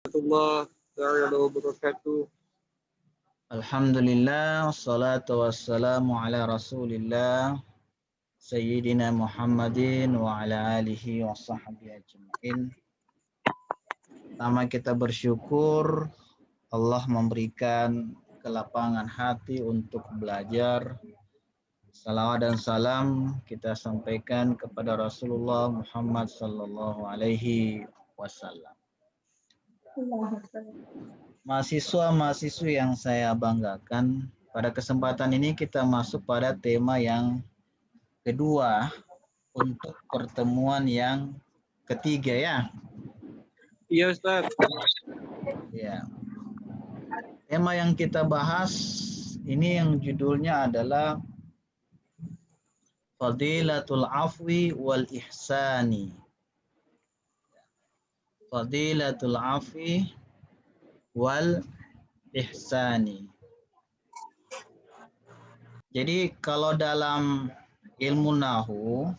warahmatullahi wabarakatuh. Alhamdulillah, wassalatu wassalamu ala rasulillah Sayyidina Muhammadin wa ala alihi wa sahbihi ajma'in. Pertama kita bersyukur Allah memberikan kelapangan hati untuk belajar. Salawat dan salam kita sampaikan kepada Rasulullah Muhammad sallallahu alaihi wasallam. Mahasiswa-mahasiswi yang saya banggakan, pada kesempatan ini kita masuk pada tema yang kedua untuk pertemuan yang ketiga ya. Iya Ustaz. Ya. Tema yang kita bahas ini yang judulnya adalah Fadilatul Afwi wal Ihsani. Fadilatul Afwi wal Ihsani. Jadi kalau dalam ilmu nahu,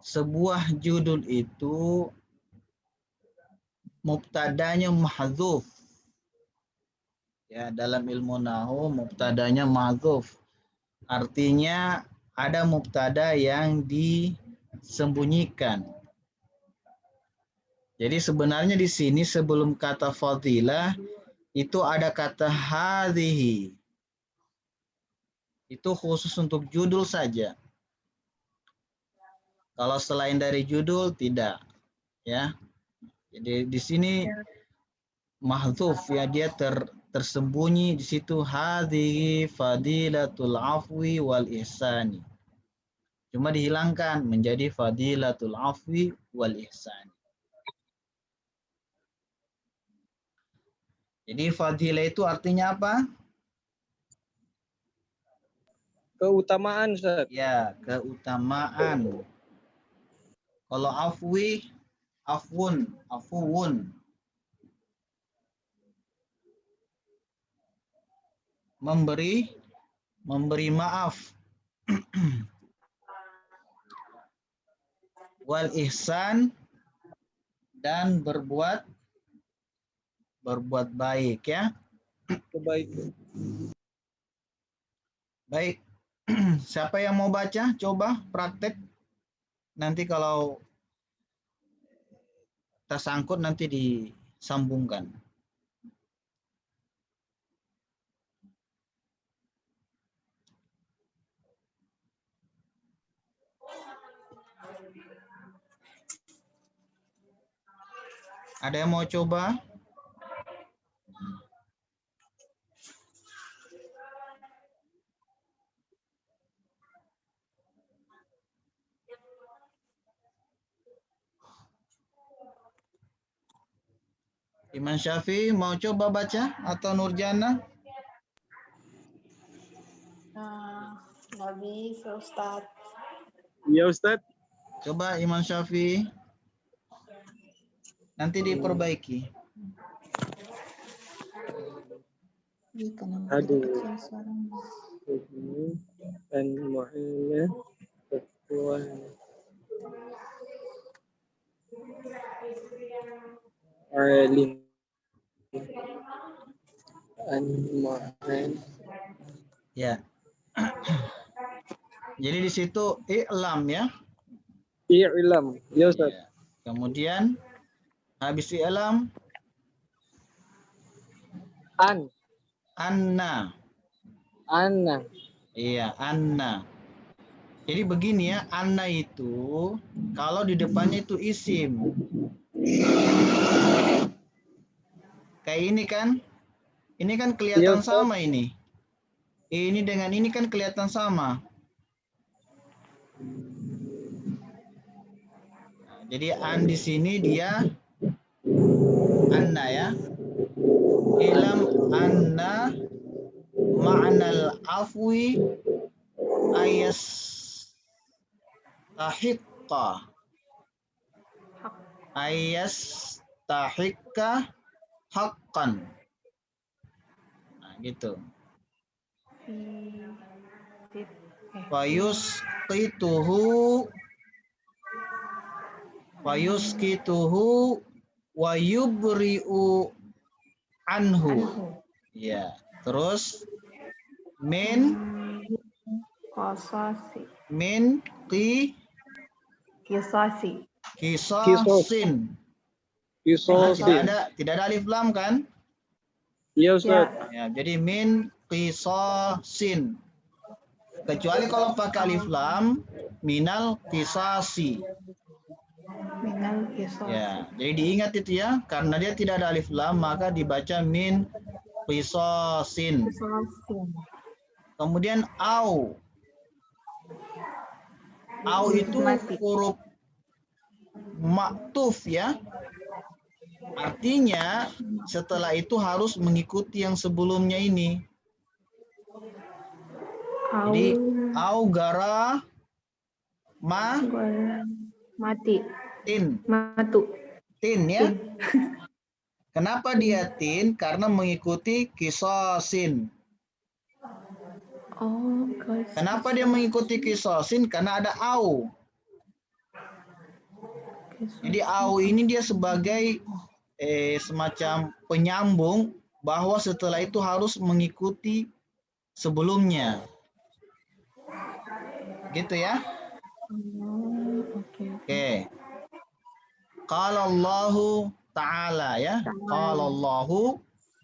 sebuah judul itu mubtadanya mahdzuf. Ya, dalam ilmu nahu mubtadanya mahdzuf. Artinya ada mubtada yang disembunyikan. Jadi sebenarnya di sini sebelum kata fadilah itu ada kata hadhihi. Itu khusus untuk judul saja. Kalau selain dari judul tidak, ya. Jadi di sini mahdzuf ya, dia tersembunyi di situ hadhihi fadilatul afwi wal ihsani. Cuma dihilangkan menjadi fadilatul afwi wal ihsani. Jadi fadilah itu artinya apa? Keutamaan Ustaz. Ya, keutamaan. Kalau afwi, afuwun. Memberi maaf. Wal ihsan, dan berbuat baik ya. Kebaikan. Baik. Siapa yang mau baca? Coba praktek. Nanti kalau tersangkut nanti disambungkan. Ada yang mau coba? Iman Syafi'i mau coba baca atau Nurjana? Nggak bisa Ustaz. Iya Ustaz. Coba Iman Syafi'i. Nanti diperbaiki. Aduh. Dan mu'inah ketua alim an-mu'in. Ya. Jadi di situ i'lam ya. I'lam. Ya Ustaz. Ya. Kemudian habis i'lam anna. Iya, anna. Jadi begini ya, anna itu kalau di depannya itu isim. Kayak ini kan. Ini kan kelihatan sama ini. Ini dengan ini kan kelihatan sama. Nah, jadi an di sini dia anna ya. Ilam anna ma'nal afwi ayas tahikka. Ayas tahikka haqqan. Nah, gitu. Fayus qituhu fayuskituhu wa yubri'u anhu. Ya, terus min Qasasi. min Qisasi. kisasin. Karena Kisosin. tidak ada alif lam kan? Iya Ustaz. Ya, jadi min kisasin. Kecuali kalau pakai alif lam, minal kisasi. Minal qisasi. Ya, jadi diingat itu ya, karena dia tidak ada alif lam maka dibaca min kisasin. Qisasin. Kemudian au. Au itu Mati. huruf maktuf ya. Artinya setelah itu harus mengikuti yang sebelumnya ini. Jadi au gara Mati. tin Matu. ya. Kenapa dia tin? Karena mengikuti kisosin. Oh, Kenapa dia mengikuti kisosin? Karena ada au. Jadi au ini dia sebagai semacam penyambung bahwa setelah itu harus mengikuti sebelumnya. Gitu ya. Oke. Qala Allahu ta'ala ya. Qala Allahu.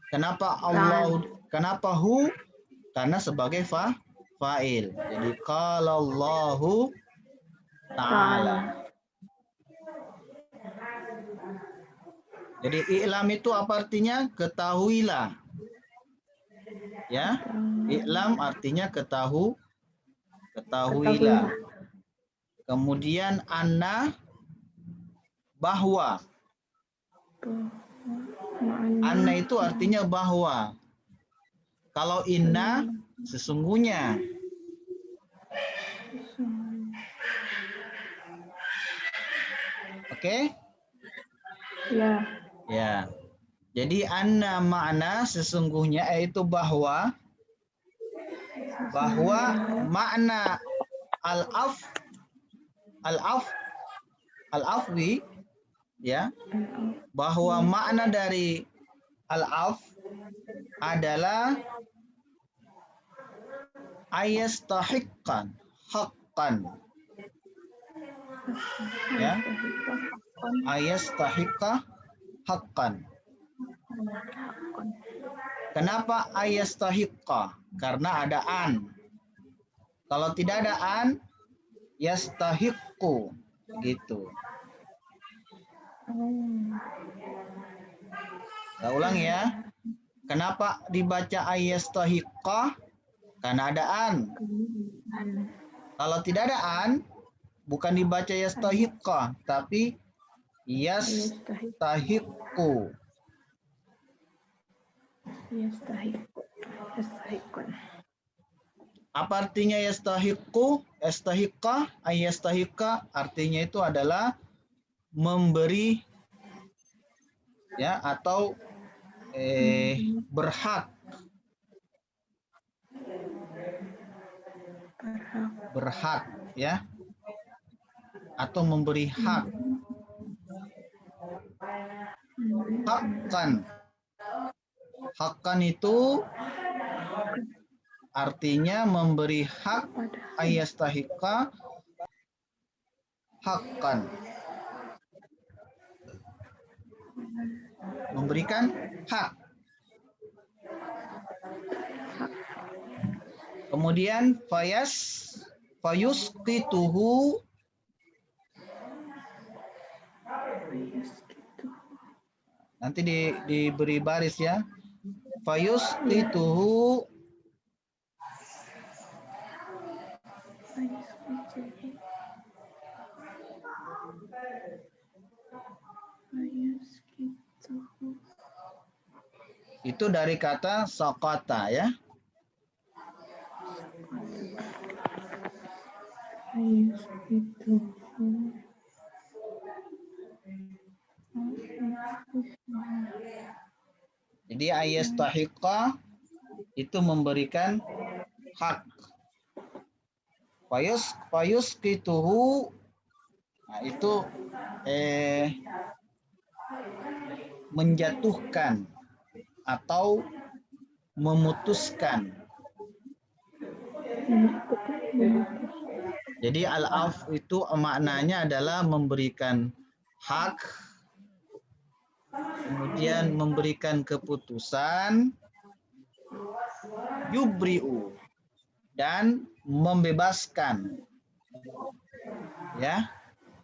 Kenapa Allah? Kenapa hu? Karena sebagai fa'il. Jadi qala Allahu ta'ala. Jadi i'lam itu apa artinya? Ketahuilah. Ya. I'lam artinya ketahuilah. Kemudian anna bahwa. Anna itu artinya bahwa. Kalau inna sesungguhnya. Oke? Ya. Ya. Jadi anna makna sesungguhnya yaitu bahwa makna al-afwi ya, bahwa makna dari al-af adalah ayastahiqqan haqqan ya, ayastahiqqa haqqan. Kenapa ayastahiqqa? Karena ada an. Kalau tidak ada an, yastahiqqu gitu. Saya ulang ya. Kenapa dibaca ayastahiqqa? Karena ada an. Kalau tidak ada an, bukan dibaca yastahiqqa, tapi yastahiqqu. Apa artinya yastahiqqu? Yastahiqqa, ayastahiqqa artinya itu adalah memberi ya atau berhak. Berhak ya. Atau memberi hak. Hakkan. Hakkan itu artinya memberi hak, ayastahiqqa hakkan. Memberikan hak. Kemudian fayusqituhu nanti diberi baris ya. Fayusqituhu itu dari kata saqata ya. Jadi ayastahiqqa itu memberikan hak. Fayusqituhu nah itu menjatuhkan atau memutuskan. Jadi al-af itu maknanya adalah memberikan hak, kemudian memberikan keputusan, yubri'u, dan membebaskan. Ya,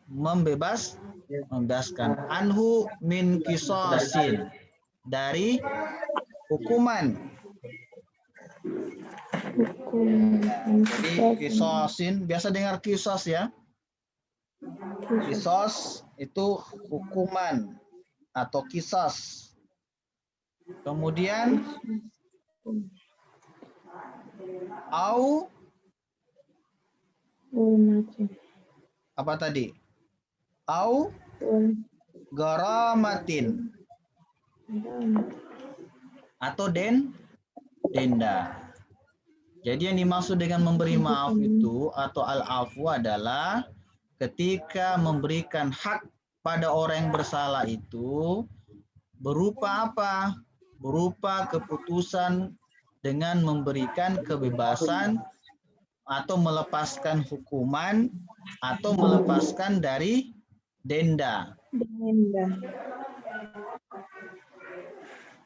membebaskan. Anhu min qisasin, dari hukuman. Jadi kisosin, biasa dengar kisos ya. Kisos itu hukuman atau kisos. Kemudian au apa tadi? Au garamatin atau denda. Jadi yang dimaksud dengan memberi maaf itu atau al-afu adalah ketika memberikan hak pada orang yang bersalah itu berupa apa? Berupa keputusan dengan memberikan kebebasan atau melepaskan hukuman atau melepaskan dari denda.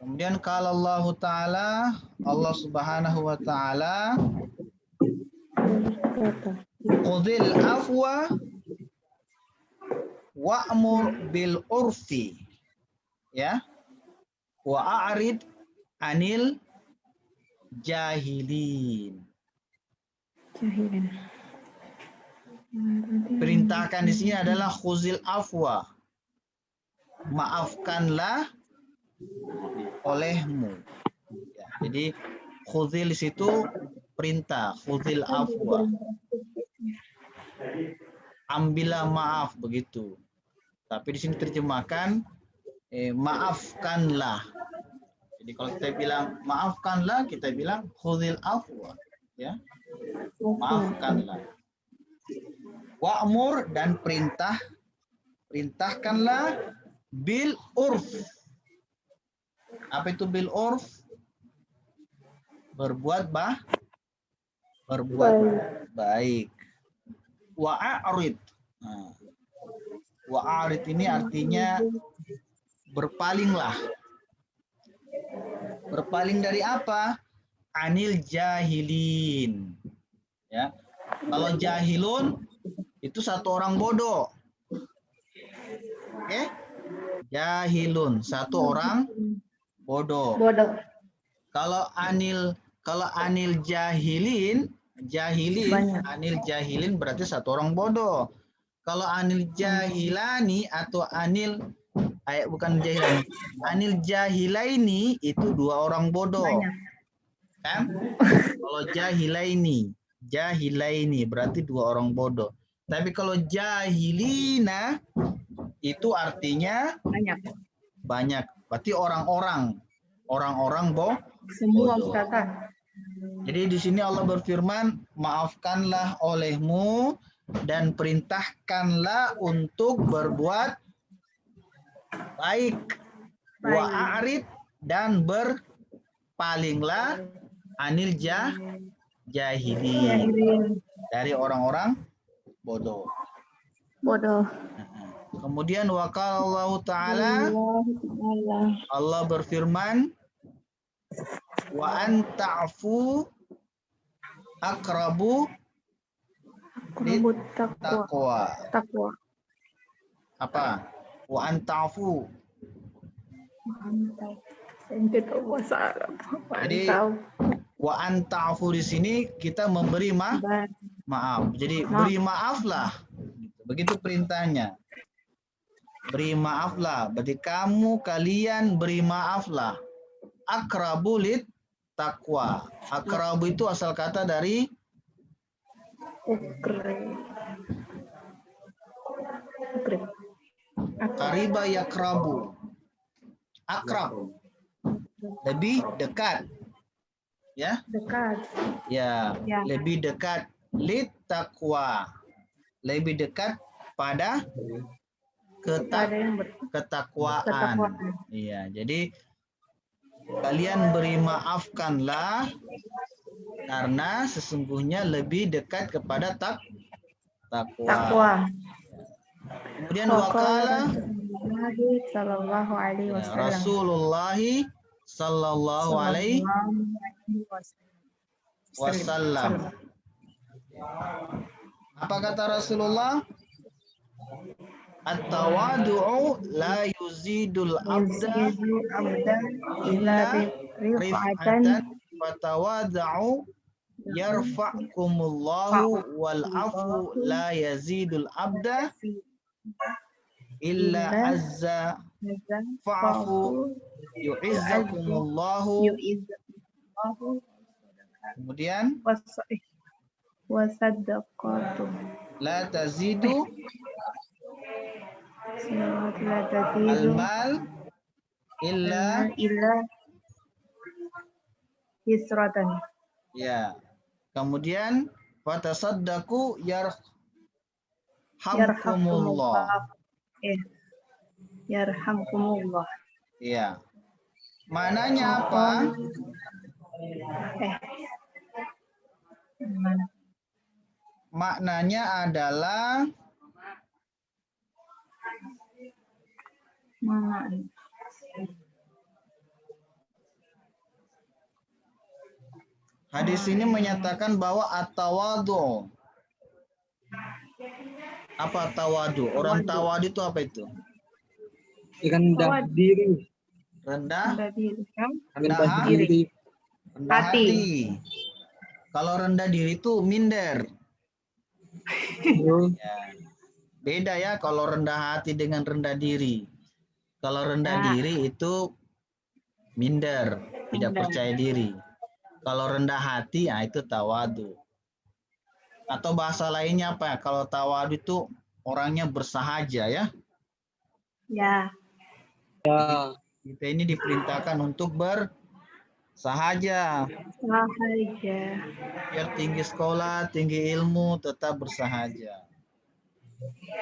Kemudian kalau Allah Ta'ala, Allah Subhanahu wa Ta'ala, khudhil afwa wa'mur bil urfi, ya, wa'arid anil jahilin. Perintahkan di sini adalah khuzil afwa, maafkanlah olehmu. Ya, jadi khuzil di situ perintah, khuzil afwa. Ambillah maaf begitu. Tapi di sini terjemahkan maafkanlah. Jadi kalau kita bilang maafkanlah, kita bilang khuzil afwa, ya. Maafkanlah. Wa'mur, dan perintahkanlah bil urf. Apa itu bil urf? Berbuat baik. Wa'arid. Nah, wa'arid ini artinya berpalinglah. Berpaling dari apa? Anil jahilin. Ya. Kalau jahilun itu satu orang bodoh. Oke? Jahilun, satu orang bodoh. Kalau anil jahilin, anil jahilin berarti satu orang bodoh. Kalau anil jahilani atau anil anil jahilaini itu dua orang bodoh. Kan? Kalau jahilaini berarti dua orang bodoh. Tapi kalau jahilina itu artinya banyak. Berarti orang-orang semua bodoh. Ustazah. Jadi di sini Allah berfirman, maafkanlah olehmu dan perintahkanlah untuk berbuat baik. Wa'arid, dan berpalinglah anil jahilin, dari orang-orang bodoh. Kemudian waqala Allah Ta'ala, Allah berfirman, wa anta'fu aqrabu taqwa. Apa? Wa anta'fu. Jadi wa anta'fu di sini kita memberi maaf. Jadi beri maaflah. Begitu perintahnya. Beri maaflah. Berarti kalian beri maaflah. Aqrabu lit taqwa. Aqrabu itu asal kata dari qariba yaqrabu. Akrab. Lebih dekat. Ya? Dekat. Ya, lebih dekat lit taqwa. Lebih dekat pada Ada yang ketakwaan. ketakwaan. Iya, jadi kalian beri maafkanlah karena sesungguhnya lebih dekat kepada takwa. Takwa. Kemudian Waqala wakala Rasulullah sallallahu alaihi ya, wasallam. Rasulullah sallallahu alaihi wasallam. Apa kata Rasulullah? At-tawadu'u la yuzidul abda Yuzidu abdan illa illa rif'atan rif'atan fatawada'u yarfa'kumullahu wal afu la yazidul abda illa azza fa'fu yu'izzakumullahu. yu'izzakumullahu Kemudian wasaddaqatu la tazidu la tazidu al-mal illa illa yusratan. ya. Kemudian fatasaddaqu yarhamkumullah. Yarhamkumullah. Yarhamkumullah. Ya. Maknanya apa? Maknanya adalah hadis ini menyatakan bahwa at-tawadu. Apa tawadu? Orang tawadu itu apa itu? Rendah diri. Rendah Rendah diri. hati. Kalau rendah diri itu minder. Ya. Beda ya kalau rendah hati dengan rendah diri. Kalau rendah diri itu minder, tidak percaya diri. Kalau rendah hati, itu tawadu. Atau bahasa lainnya apa? Kalau tawadu itu orangnya bersahaja ya. Ya. Ya. Kita ini diperintahkan untuk bersahaja. Sahaja. Biar tinggi sekolah, tinggi ilmu, tetap bersahaja.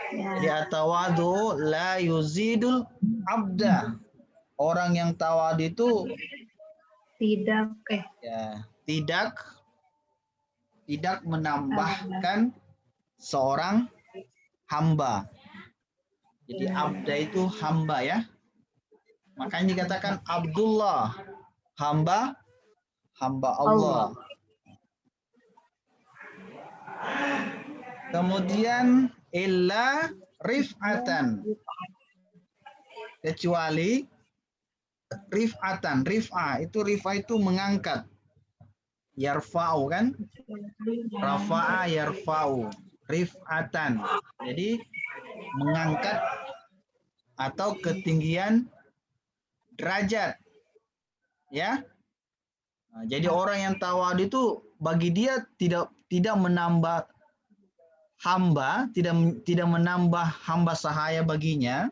Jadi Ya. at-tawadu la yuzidul abda. Orang yang tawadu itu tidak menambahkan seorang hamba. Jadi abda itu hamba ya. Makanya dikatakan Abdullah, hamba Allah. Kemudian illa rif'atan, kecuali rif'atan. Rif'ah itu mengangkat. Yarfa'u kan? Rafa'a yarfa'u. Rif'atan. Jadi mengangkat atau ketinggian derajat. Ya. Nah, jadi orang yang tawadu itu bagi dia tidak menambah hamba, tidak menambah hamba sahaya baginya,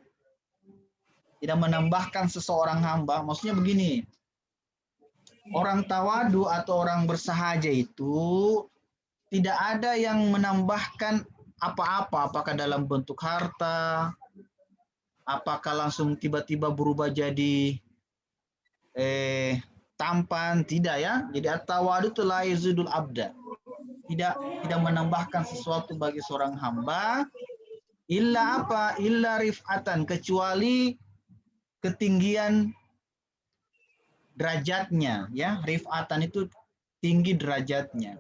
tidak menambahkan seseorang hamba. Maksudnya begini, orang tawadu atau orang bersahaja itu tidak ada yang menambahkan apa-apa, apakah dalam bentuk harta, apakah langsung tiba-tiba berubah jadi tampan, tidak ya. Jadi at-tawadu itu la yazidul abda. Tidak menambahkan sesuatu bagi seorang hamba illa apa? Illa rif'atan, kecuali ketinggian derajatnya ya. Rif'atan itu tinggi derajatnya.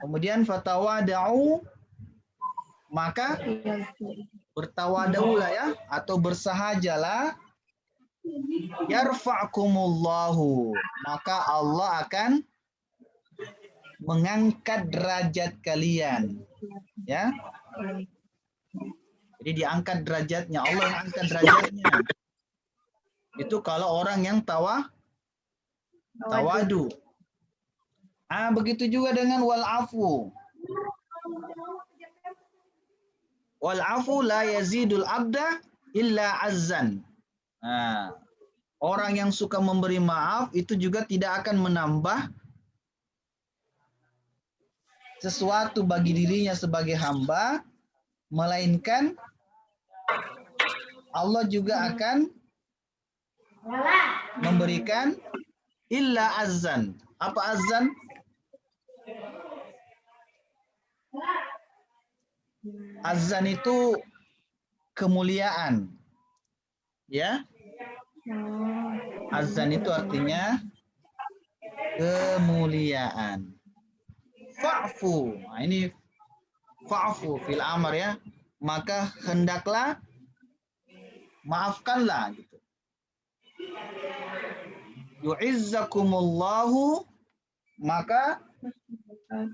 Kemudian fatawada'u, maka bertawadaulah ya, atau bersahajalah. Yarfa'kumullahu, maka Allah akan mengangkat derajat kalian. Ya. Jadi diangkat derajatnya, Allah yang angkat derajatnya. Itu kalau orang yang tawadu. Begitu juga dengan wal afu. Wal afu la yazidul abda illa azzan. Orang yang suka memberi maaf itu juga tidak akan menambah sesuatu bagi dirinya sebagai hamba, melainkan Allah juga akan memberikan illa azan. Apa azan? Azan itu kemuliaan. Ya. Azan itu artinya kemuliaan. Fa'fu. Nah, ini fa'fu fil amr ya. Maka hendaklah maafkanlah gitu. Yu'izzakumullahu, maka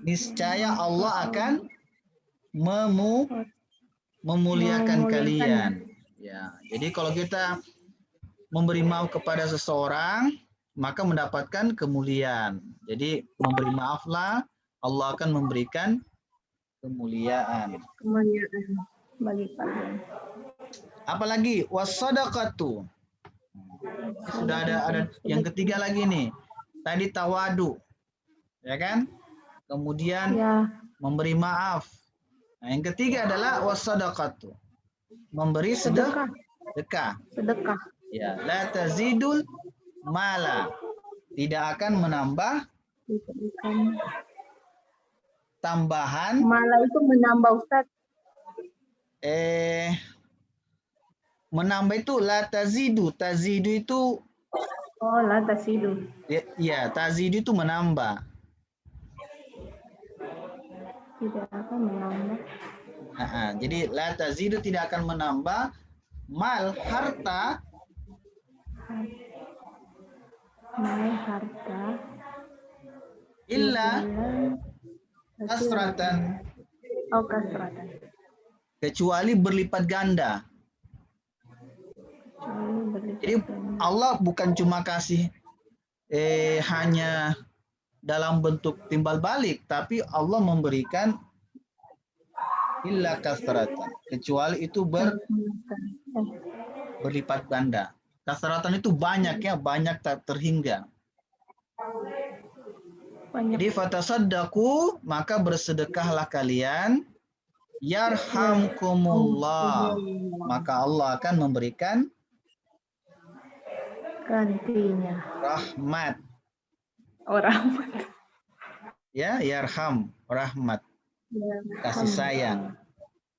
niscaya Allah akan memuliakan kalian. Ya, jadi kalau kita memberi maaf kepada seseorang, maka mendapatkan kemuliaan. Jadi memberi maaflah, Allah akan memberikan kemuliaan. Kemuliaan bagi kalian. Apalagi wassadaqatu. Sudah ada yang ketiga lagi nih. Tadi tawadu. Ya kan? Kemudian Ya, memberi maaf. Nah, yang ketiga adalah wassadaqatu. Memberi sedekah. sedekah. Ya, la tazidul mala. Tidak akan menambah tambahan Malah itu menambah Ustaz. menambah itu la tazidu. Tazidu itu Oh, la tasidu. ya tazidu itu menambah. Tidak akan menambah. Jadi la tazidu tidak akan menambah mal harta Harta illa kasratan, Oh, kasratan. kecuali berlipat ganda. Jadi Allah bukan cuma kasih hanya dalam bentuk timbal balik, tapi Allah memberikan illa kasratan, kecuali itu berlipat ganda. Kasratan itu banyak ya, banyak tak terhingga. Jadi fatasaddaqu, maka bersedekahlah kalian, yarhamkumullah, maka Allah akan memberikan gantinya. rahmat. Oh, rahmat. Ya, yarham, rahmat, Ya, kasih sayang.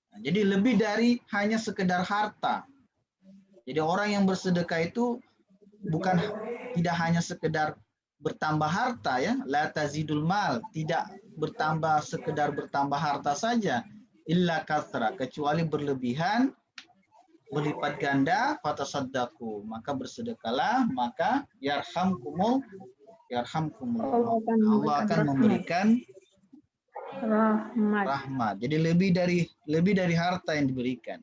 Nah, jadi lebih dari hanya sekedar harta. Jadi orang yang bersedekah itu tidak hanya sekedar bertambah harta ya, la tazidul mal, tidak bertambah sekedar bertambah harta saja, illa kathra, kecuali berlebihan, berlipat ganda, fatasaddaqu, maka bersedekahlah, maka yarhamkumullah, Allah akan memberikan rahmat. Jadi lebih dari harta yang diberikan.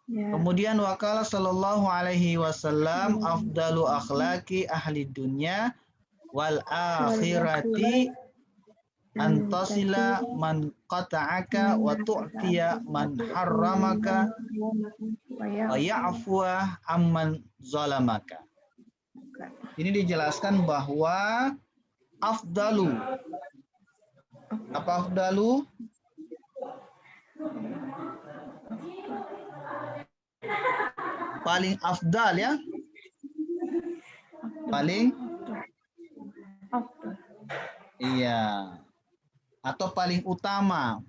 Ya. Kemudian waqala sallallahu alaihi wasallam afdalu akhlaqi ahli dunya wal akhirati antasila man qata'aka wa tu'tiya man harramaka wa ya'fuwa amman zalamaka. Ini dijelaskan bahwa afdalu. Apa afdalu? Paling afdal ya. Paling iya. Atau paling utama.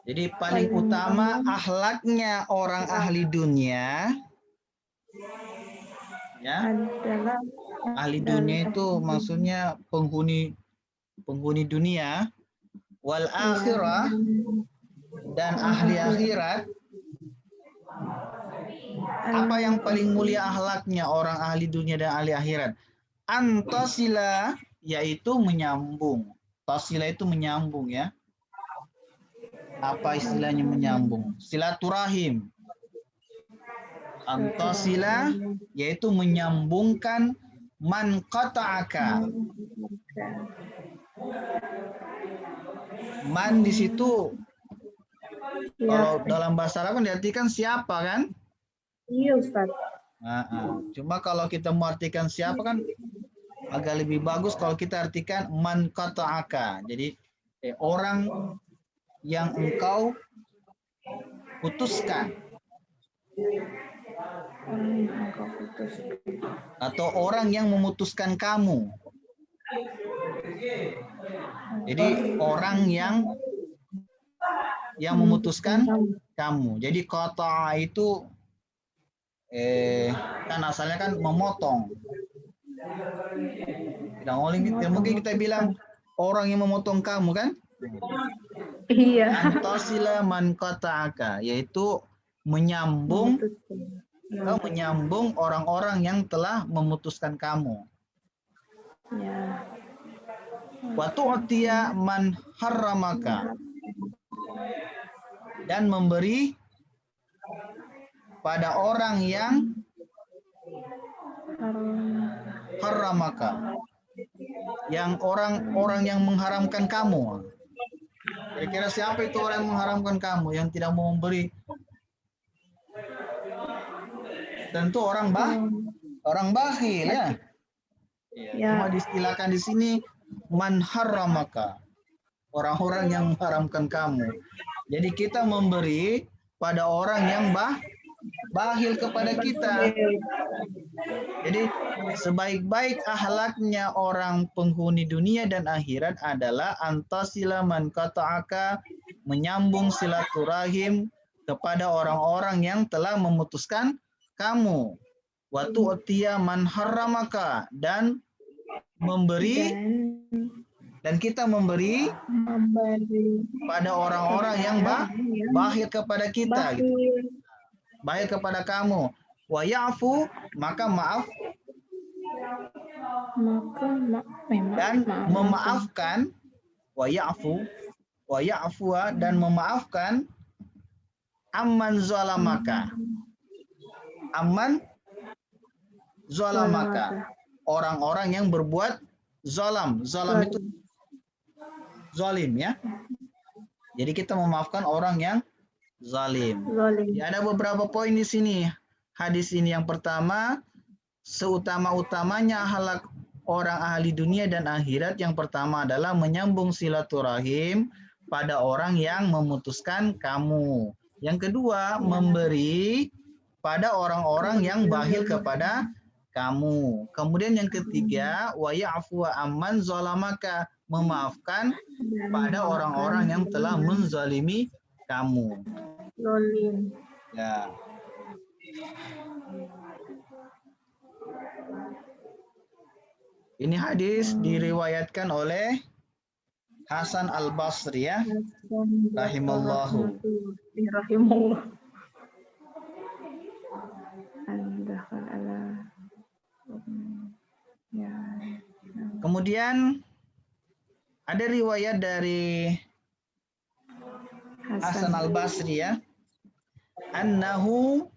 Jadi paling utama akhlaknya orang ahli dunia. Ya. Ahli dunia itu maksudnya penghuni dunia, wal akhirah, dan ahli akhirat. Apa yang paling mulia akhlaknya orang ahli dunia dan ahli akhirat? Antasila, yaitu menyambung. Tasila itu menyambung ya. Apa istilahnya menyambung? Silaturahim. Antasila, yaitu menyambungkan man qata'aka. Man di situ kalau dalam bahasa Arab kan diartikan siapa kan? Iya, Ustaz. Cuma kalau kita mengartikan siapa kan agak lebih bagus kalau kita artikan man qata'aka. Jadi orang yang engkau putuskan Orang yang engkau putuskan. atau orang yang memutuskan kamu. Jadi orang yang memutuskan kamu. Jadi qata'a itu kan asalnya kan memotong. Tidak mungkin kita bilang orang yang memotong kamu kan? Iya. Antasila man qata'aka, yaitu menyambung orang-orang yang telah memutuskan kamu. Ya. Wa tu'tiya man harramaka, dan memberi pada orang yang harramaka, yang orang-orang yang mengharamkan kamu. Kira-kira siapa itu orang yang mengharamkan kamu, yang tidak mau memberi? Tentu orang bakhil ya. Cuma diistilahkan di sini man harramaka, orang-orang yang mengharamkan kamu. Jadi kita memberi pada orang yang bakhil kepada kita. Jadi sebaik-baik akhlaknya orang penghuni dunia dan akhirat adalah antasila man qata'aka, menyambung silaturahim kepada orang-orang yang telah memutuskan kamu. Wa tu'tiya man harramaka, dan memberi, dan kita memberi pada orang-orang yang bakhil kepada kita, gitu. Bakhil kepada kamu. Wa ya'fu, maka maaf, dan memaafkan. Wa ya'fuwa, dan memaafkan amman zalamaka. Amman zalamaka, orang-orang yang berbuat zalam. Zalam itu zalim ya. Jadi kita memaafkan orang yang zalim. Ya, ada beberapa poin di sini. Hadis ini yang pertama, seutama-utamanya akhlak orang ahli dunia dan akhirat yang pertama adalah menyambung silaturahim pada orang yang memutuskan kamu. Yang kedua, memberi pada orang-orang yang bakhil kepada kamu. Kemudian yang ketiga, wa ya'fu amman zalamaka, memaafkan pada orang-orang yang telah menzalimi kamu. Ya. Ini hadis diriwayatkan oleh Hasan Al-Basri ya. Rahimallahu. Rahimullah. Kemudian ada riwayat dari Hasan Al-Basri ya. Annahu,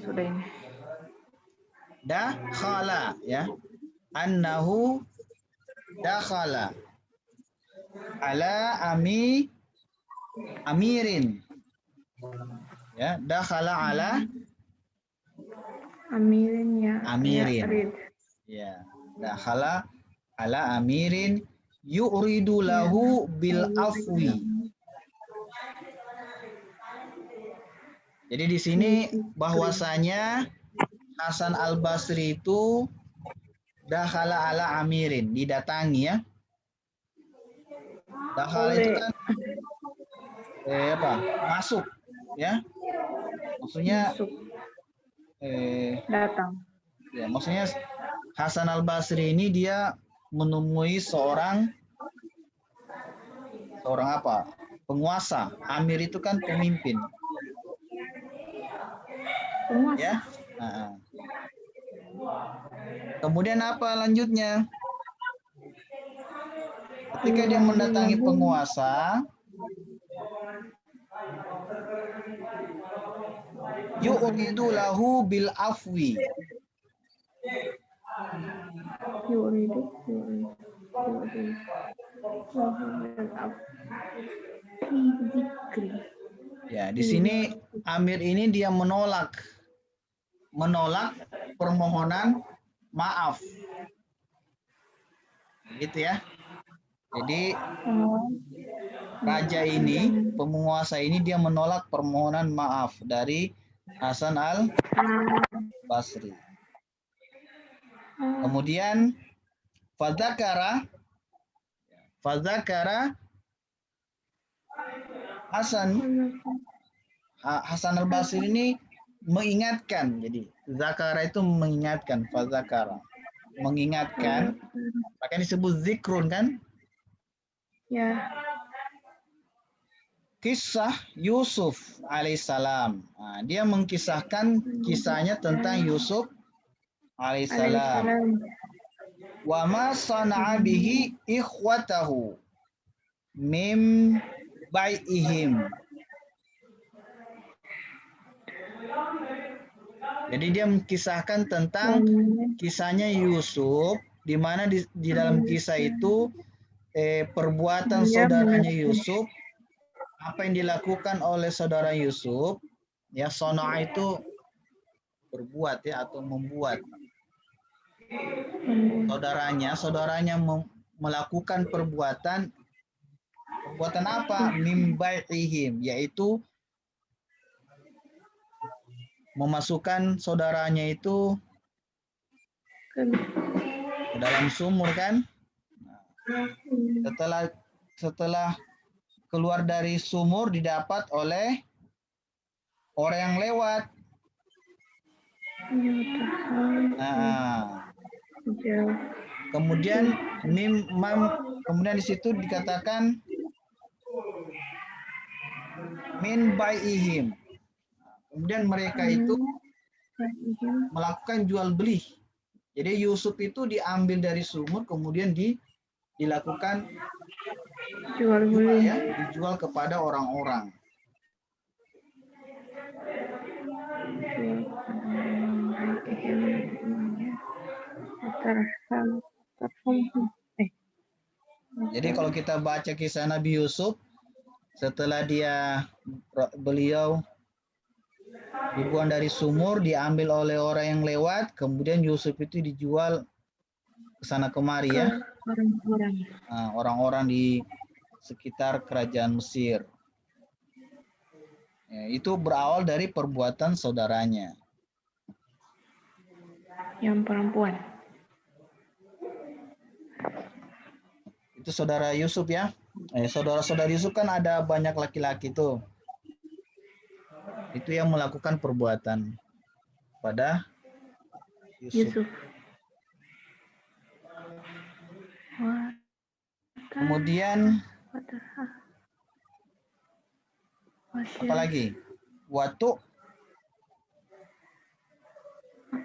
sudah ini. Dakhala ya. Annahu dakhala ala amirin. Ya, dakhala ala amirin ya. Amirin. Ya, dakhala ala amirin yuridu lahu bil afwi. Jadi di sini bahwasanya Hasan Al-Basri itu dakhala ala amirin, didatangi ya. Dakhala itu kan masuk ya. Maksudnya datang. Ya, maksudnya Hasan Al-Basri ini dia menemui seorang apa? Penguasa. Amir itu kan pemimpin. Penguasa. Ya. Kemudian apa lanjutnya? Ketika dia mendatangi penguasa, yu'ridu lahu bil afwi. Ya, di sini Amir ini dia menolak permohonan maaf. Gitu ya. Jadi Oh. raja ini, penguasa ini dia menolak permohonan maaf dari Hasan al-Basri. Kemudian fadzakara Hasan al-Basri ini mengingatkan. Jadi zakara itu mengingatkan, fadzakara mengingatkan, makanya disebut zikrun kan? Ya. Kisah Yusuf alaihissalam. Nah, dia mengkisahkan kisahnya tentang Yusuf alaihissalam. Wa ma sana'a bihi ikhwatahu mim bai'ihim. Jadi dia mengkisahkan tentang kisahnya Yusuf, di mana di dalam kisah itu perbuatan saudaranya Yusuf, apa yang dilakukan oleh saudara Yusuf, ya sona'a itu berbuat ya atau membuat. Saudaranya melakukan perbuatan apa? Mim bai'ihim, yaitu memasukkan saudaranya itu ke dalam sumur kan? Setelah keluar dari sumur didapat oleh orang yang lewat. Nah, kemudian kemudian di situ dikatakan min bai'ihim. Kemudian mereka itu melakukan jual beli. Jadi Yusuf itu diambil dari sumur, kemudian dilakukan Jual beli. ya, dijual kepada orang-orang. Jadi kalau kita baca kisah Nabi Yusuf, setelah beliau dibuang dari sumur, diambil oleh orang yang lewat, kemudian Yusuf itu dijual ke sana kemari ya. Orang-orang di sekitar kerajaan Mesir. Ya, itu berawal dari perbuatan saudaranya. Yang perempuan. Itu saudara Yusuf ya. Saudara-saudara Yusuf kan ada banyak laki-laki tuh. Itu yang melakukan perbuatan pada Yusuf. Kemudian apa lagi? Watu.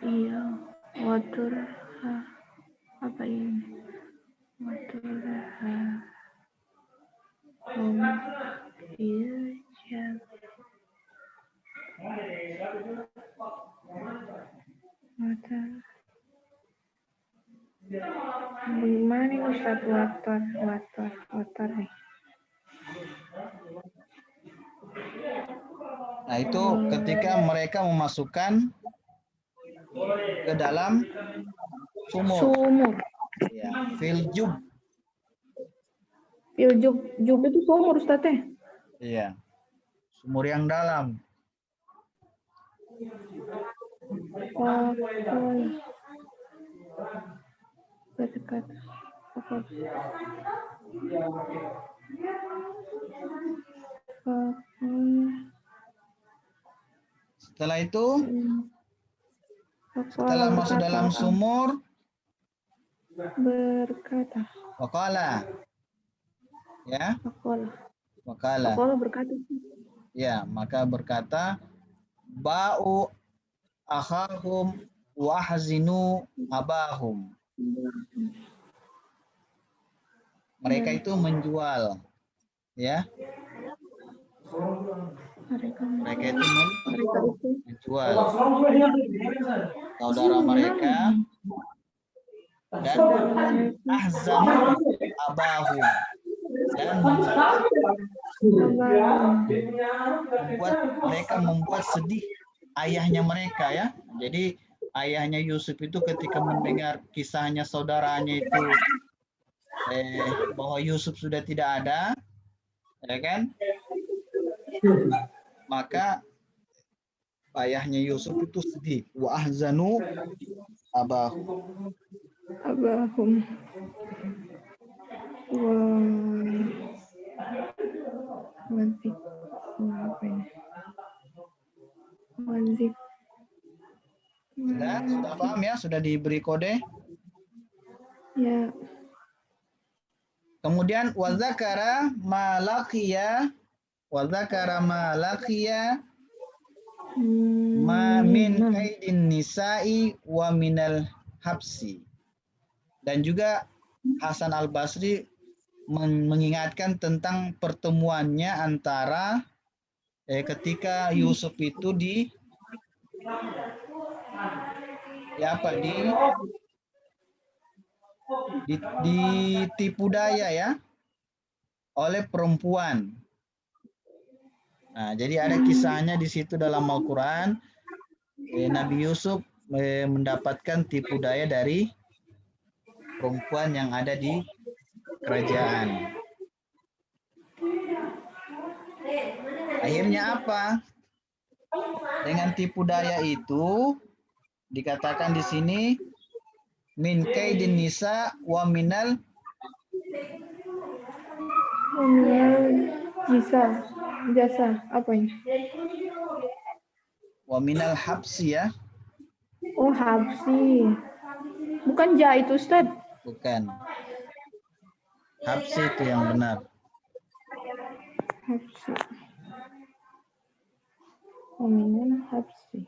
Iya, apa ini? Bagaimana ini Ustaz watar nih? Nah itu ketika mereka memasukkan ke dalam sumur. Ya, filjub. Filjub itu sumur Ustaz teh. Iya. Sumur yang dalam. Berkat. Setelah itu, setelah masuk dalam sumur, berkata. Waqala. Ya. Waqala. Berkata. Ya, maka berkata, ba'u akhahum wa ahzinu abahum. Mereka itu menjual, ya. Mereka itu menjual saudara mereka dan ahzanu abahum, dan membuat sedih ayahnya mereka ya. Jadi ayahnya Yusuf itu ketika mendengar kisahnya saudaranya itu bahwa Yusuf sudah tidak ada, ya kan? Maka ayahnya Yusuf itu sedih. Wa ahzanu abahu. Abahum. Wazik. Apa ini? Wazik. Sudah paham ya? Sudah diberi kode? Ya. Kemudian wazakara malakiya ma min kaidin nisa'i wa minal habsi. Dan juga Hasan al-Basri mengingatkan tentang pertemuannya antara ketika Yusuf itu ditipu daya ya oleh perempuan. Nah, jadi ada kisahnya di situ dalam Al-Quran. Nabi Yusuf mendapatkan tipu daya dari perempuan yang ada di kerajaan. Akhirnya apa? Dengan tipu daya itu dikatakan di sini min kaidin nisa wa minal jasa apa ini? Wa minal habsi ya. Oh, habsi. Bukan ja itu, Ustaz. Bukan. Habsi itu yang benar. Habsi. Minal habsi.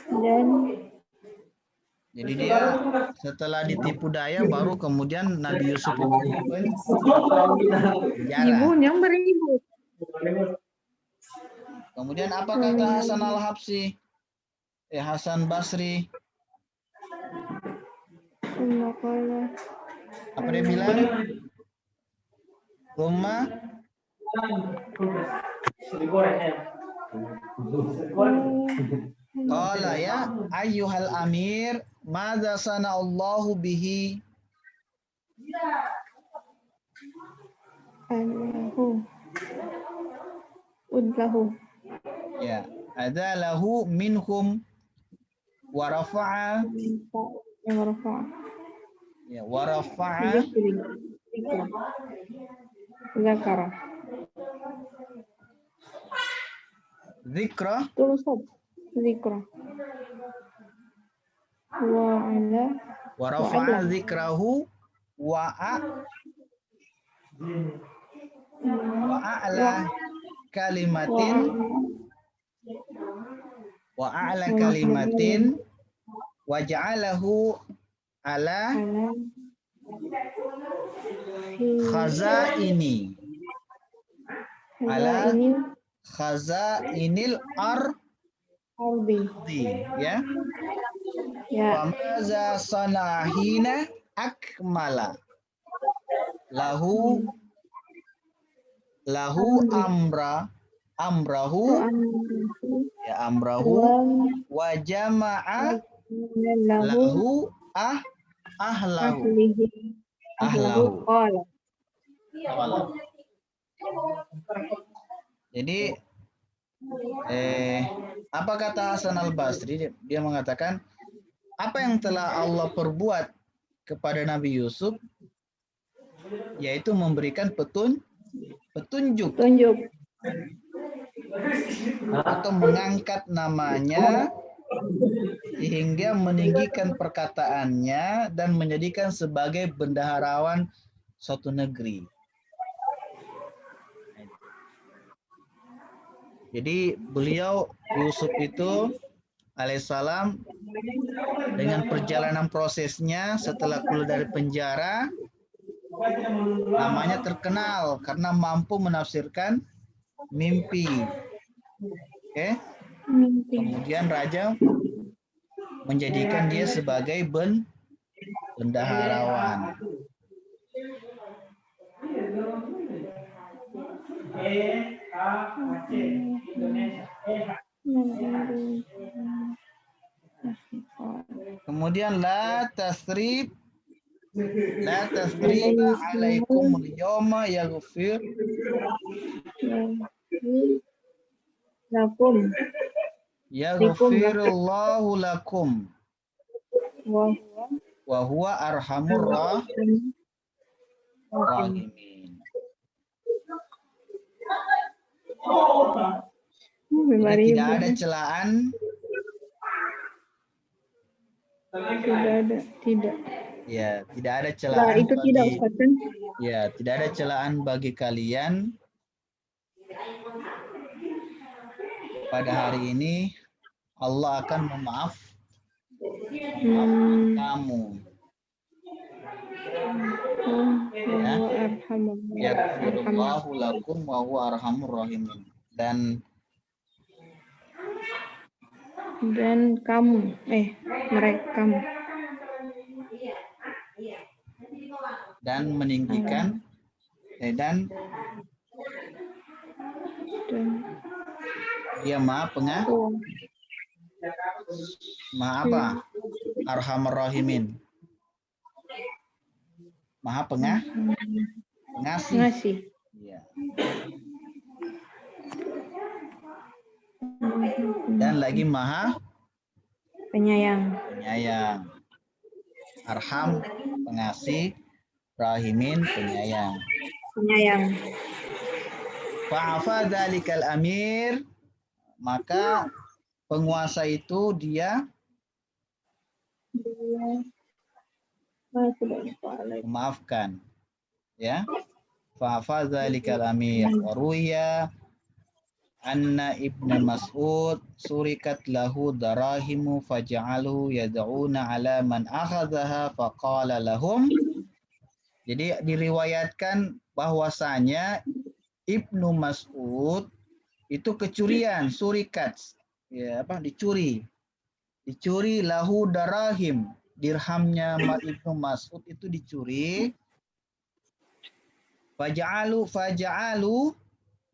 Dan jadi dia setelah ditipu daya baru kemudian Nabi Yusuf itu ibu yang beribu. Kemudian apa kata Hasan al-Habsi? Hasan Basri. Apa dia bilang? Rumah qala ya ayyuhal amir madza sana'allahu bihi udlahu ya adalahu minhum wa rafa'a ya wa rafa'a zakara dzikra zikra wa rafa'a dzikrahu wa a'la kalimatin wa ja'alahu ala khazainil ardi ya. Wa maza sanahina akmala lahu amrahu wa jama'a lahu ahlahu. Jadi apa kata Hasan al-Basri? Dia mengatakan apa yang telah Allah perbuat kepada Nabi Yusuf yaitu memberikan petunjuk atau mengangkat namanya sehingga meninggikan perkataannya dan menjadikan sebagai bendaharawan suatu negeri. Jadi beliau Yusuf itu alaihissalam dengan perjalanan prosesnya setelah keluar dari penjara namanya terkenal karena mampu menafsirkan mimpi. Oke. Kemudian raja menjadikan dia sebagai bendaharawan. Kemudian la tasrib La tasriba alaikum al-yawma yaghfir Lakum. yaghfirullahu lakum Wa wa huwa arhamur rahimin. Jadi tidak ada celaan, Tidak ada. Tidak. ya, tidak ada Nah, celaan itu tidak bagi, Ustaz kan? ya, tidak ada celaan bagi kalian pada hari ini. Allah akan memaafkan kamu. Ya. Yaghfirullahu lakum wa huwa arhamur rahimin. Dan kamu mereka dan meninggikan dan dia maha maha apa? Arhamur rahimin. Maha pengasih. Ya. Dan lagi maha penyayang. Arham pengasih, rahimin penyayang. Fa'afa dzalikal amir, maka penguasa itu dia memaafkan, ya. Fa'afa dzalikal amir wa ruya anna ibnu Mas'ud surikat lahu darahimu faja'alu yad'una ala man akhadhaha faqala lahum. Jadi diriwayatkan bahwasanya Ibnu Mas'ud itu kecurian, surikat, ya apa, dicuri lahu darahim, dirhamnya Ibnu Mas'ud itu dicuri. Faja'alu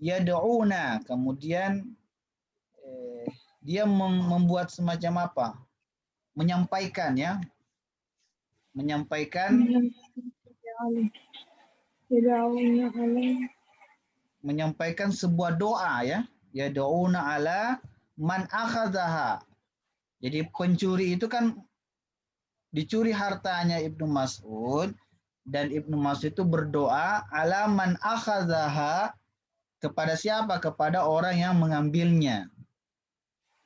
yad'una, kemudian dia membuat semacam apa? Menyampaikan sebuah doa, ya. Yad'una ala man akhadhaha. Jadi pencuri itu kan dicuri hartanya Ibnu Mas'ud, dan Ibnu Mas'ud itu berdoa ala man akhadhaha, kepada siapa? Kepada orang yang mengambilnya.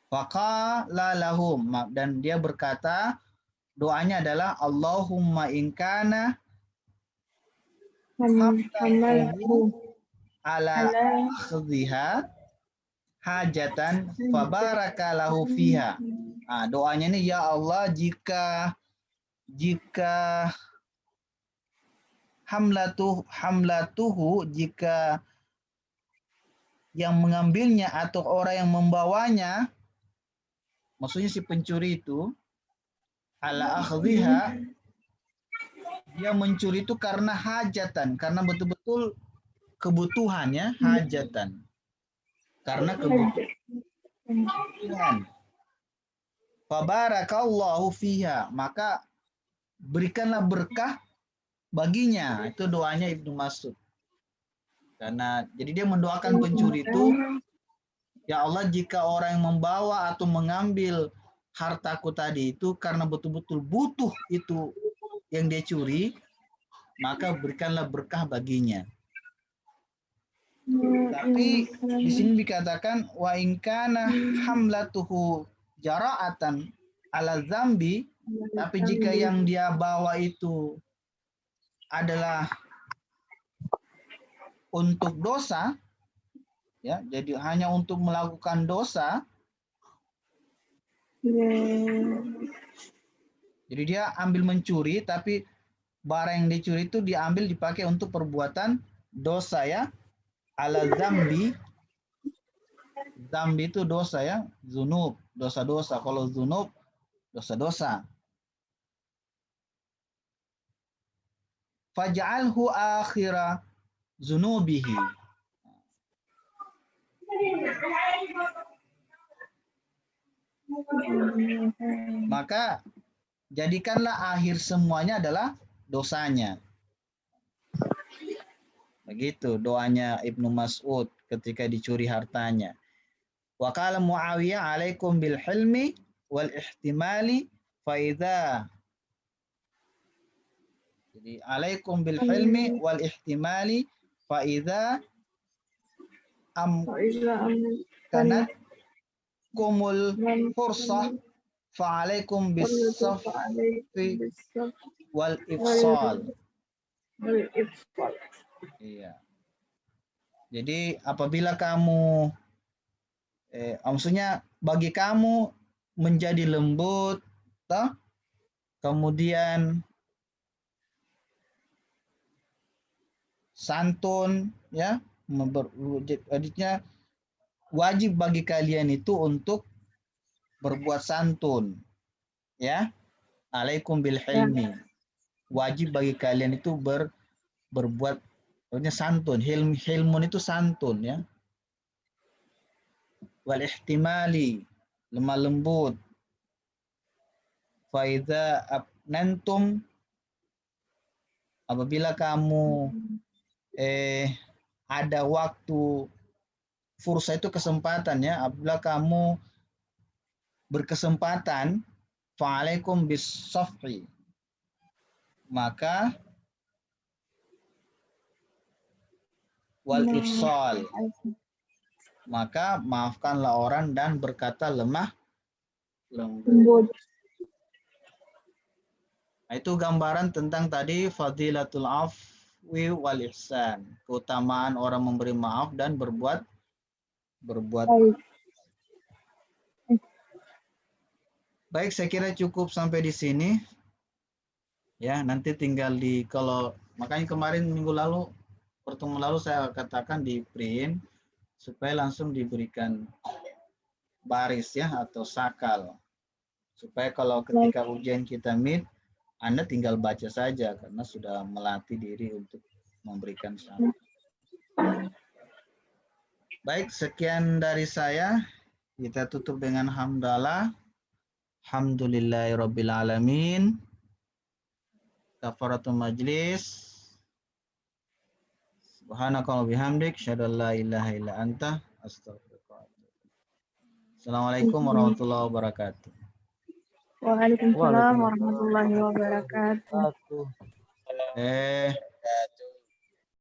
Faqala lahum, dan dia berkata, doanya adalah Allahumma in kana hamdahu ala akhdhiha hajatan fabarakalahu fiha. Nah, doanya ini, ya Allah, jika hamlatuhu, jika yang mengambilnya atau orang yang membawanya, maksudnya si pencuri itu, ala akhdhiha, dia mencuri itu karena hajatan, karena betul-betul kebutuhannya, hajatan, karena kebutuhan. Fabarakallahu fiha, maka berikanlah berkah baginya. Itu doanya Ibnu Mas'ud. Karena jadi dia mendoakan pencuri itu, ya Allah, jika orang yang membawa atau mengambil hartaku tadi itu karena betul-betul butuh itu yang dia curi, maka berikanlah berkah baginya. Tapi di sini dikatakan wa in kana hamlatuhu jara'atan ala zambi, tapi jika yang dia bawa itu adalah untuk dosa, ya, jadi hanya untuk melakukan dosa. Jadi dia ambil mencuri, tapi barang yang dicuri itu diambil dipakai untuk perbuatan dosa, ya. Ala zambi, zambi itu dosa, ya, zunub, dosa-dosa. Kalau zunub, dosa-dosa. Faj'alhu akhira zunubihi, maka jadikanlah akhir semuanya adalah dosanya. Begitu doanya Ibnu Mas'ud ketika dicuri hartanya. Wa qala Muawiyah alaikum bil hilmi wal ihtimali fa idza. Jadi alaikum bil hilmi wal ihtimali fa idza kanat kumul fursah fa alaikum bis safi wal ifsal. Iya. Jadi apabila kamu maksudnya bagi kamu menjadi lembut, toh, kemudian santun, ya, adiknya wajib bagi kalian itu untuk berbuat santun, ya. Alaikum bil hilmi. Wajib bagi kalian itu berbuat santun. Hilmun itu santun, ya. Wal ihtimali, lemah lembut. Faidza abnantum, apabila kamu ada waktu, fursa itu kesempatan, ya. Apabila kamu berkesempatan, fa'alaikum bis safhi, maka wal ifsal, maka maafkanlah orang dan berkata lemah lembut. Nah, itu gambaran tentang tadi fadilatul afwi wal ihsan, keutamaan orang memberi maaf dan berbuat baik. Saya kira cukup sampai di sini, ya. Nanti tinggal makanya kemarin minggu lalu, pertemuan lalu saya katakan di print supaya langsung diberikan baris, ya, atau sakal, supaya kalau ketika ujian kita meet, Anda tinggal baca saja karena sudah melatih diri untuk memberikan syarat. Baik, sekian dari saya. Kita tutup dengan hamdalah. Alhamdulillahirabbil alamin. Kafaratul majlis. Subhanakallahumma bihamdik, asyhadu an la ilaha illa anta, astaghfiruka. Assalamualaikum warahmatullahi wabarakatuh. Waalaikumsalam warahmatullahi wabarakatuh.